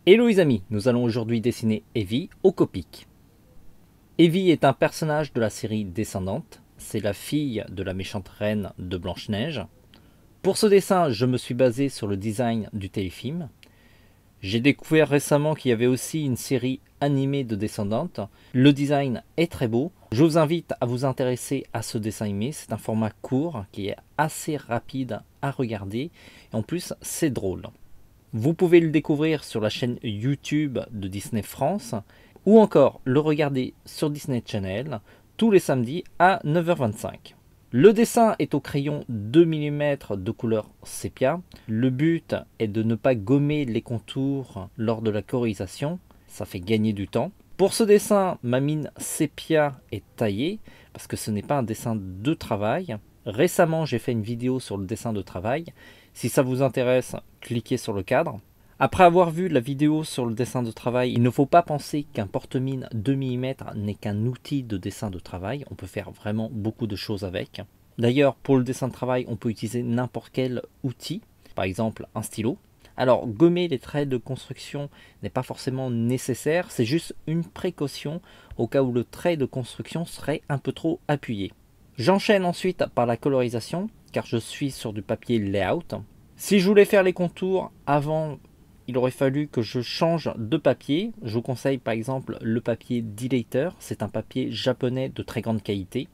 Hello les amis, nous allons aujourd'hui dessiner Evie au Copic. Evie est un personnage de la série Descendante, c'est la fille de la méchante reine de Blanche-Neige. Pour ce dessin, je me suis basé sur le design du téléfilm. J'ai découvert récemment qu'il y avait aussi une série animée de Descendante. Le design est très beau. Je vous invite à vous intéresser à ce dessin animé. C'est un format court qui est assez rapide à regarder. Et en plus, c'est drôle. Vous pouvez le découvrir sur la chaîne YouTube de Disney France ou encore le regarder sur Disney Channel tous les samedis à 9h25. Le dessin est au crayon 2 mm de couleur sépia. Le but est de ne pas gommer les contours lors de la colorisation, ça fait gagner du temps. Pour ce dessin, ma mine sépia est taillée parce que ce n'est pas un dessin de travail. Récemment, j'ai fait une vidéo sur le dessin de travail. Si ça vous intéresse, cliquez sur le cadre. Après avoir vu la vidéo sur le dessin de travail, il ne faut pas penser qu'un porte-mine 2 mm n'est qu'un outil de dessin de travail. On peut faire vraiment beaucoup de choses avec. D'ailleurs, pour le dessin de travail, on peut utiliser n'importe quel outil, par exemple un stylo. Alors, gommer les traits de construction n'est pas forcément nécessaire, c'est juste une précaution au cas où le trait de construction serait un peu trop appuyé. J'enchaîne ensuite par la colorisation, car je suis sur du papier layout. Si je voulais faire les contours avant, il aurait fallu que je change de papier. Je vous conseille par exemple le papier D-Later, c'est un papier japonais de très grande qualité.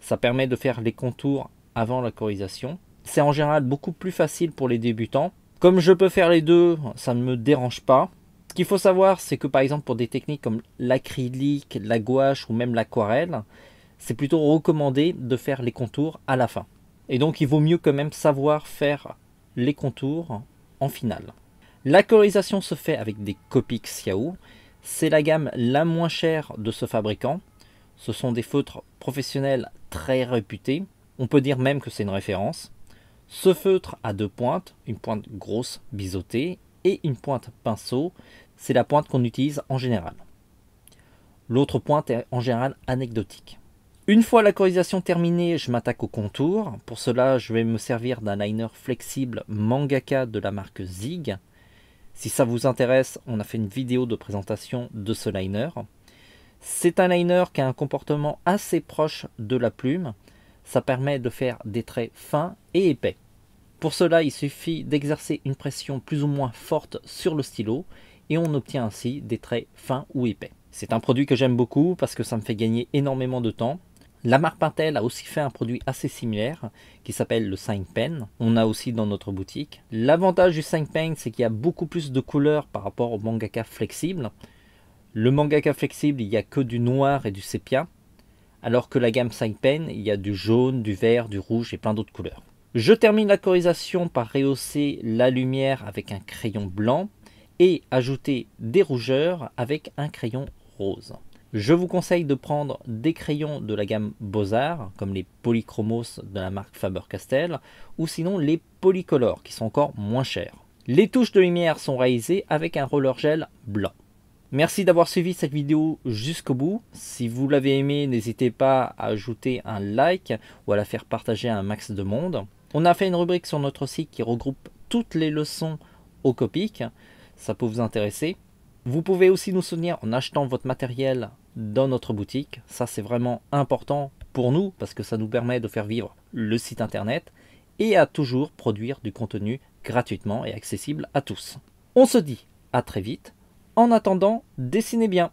Ça permet de faire les contours avant la colorisation. C'est en général beaucoup plus facile pour les débutants. Comme je peux faire les deux, ça ne me dérange pas. Ce qu'il faut savoir, c'est que par exemple pour des techniques comme l'acrylique, la gouache ou même l'aquarelle, c'est plutôt recommandé de faire les contours à la fin. Et donc il vaut mieux quand même savoir faire les contours en finale. La colorisation se fait avec des Copic Xiao. C'est la gamme la moins chère de ce fabricant. Ce sont des feutres professionnels très réputés. On peut dire même que c'est une référence. Ce feutre a deux pointes, une pointe grosse biseautée et une pointe pinceau. C'est la pointe qu'on utilise en général. L'autre pointe est en général anecdotique. Une fois la colorisation terminée, je m'attaque au contour. Pour cela, je vais me servir d'un liner flexible Mangaka de la marque Zig. Si ça vous intéresse, on a fait une vidéo de présentation de ce liner. C'est un liner qui a un comportement assez proche de la plume. Ça permet de faire des traits fins et épais. Pour cela, il suffit d'exercer une pression plus ou moins forte sur le stylo et on obtient ainsi des traits fins ou épais. C'est un produit que j'aime beaucoup parce que ça me fait gagner énormément de temps. La marque Pentel a aussi fait un produit assez similaire qui s'appelle le Sign Pen. On a aussi dans notre boutique. L'avantage du Sign Pen, c'est qu'il y a beaucoup plus de couleurs par rapport au mangaka flexible. Le mangaka flexible, il n'y a que du noir et du sépia, alors que la gamme Sign Pen, il y a du jaune, du vert, du rouge et plein d'autres couleurs. Je termine la colorisation par rehausser la lumière avec un crayon blanc et ajouter des rougeurs avec un crayon rose. Je vous conseille de prendre des crayons de la gamme Beaux-Arts, comme les Polychromos de la marque Faber-Castell, ou sinon les Polycolor, qui sont encore moins chers. Les touches de lumière sont réalisées avec un roller gel blanc. Merci d'avoir suivi cette vidéo jusqu'au bout. Si vous l'avez aimé, n'hésitez pas à ajouter un like ou à la faire partager à un max de monde. On a fait une rubrique sur notre site qui regroupe toutes les leçons au Copic. Ça peut vous intéresser. Vous pouvez aussi nous soutenir en achetant votre matériel dans notre boutique. Ça, c'est vraiment important pour nous parce que ça nous permet de faire vivre le site internet et à toujours produire du contenu gratuitement et accessible à tous. On se dit à très vite. En attendant, dessinez bien.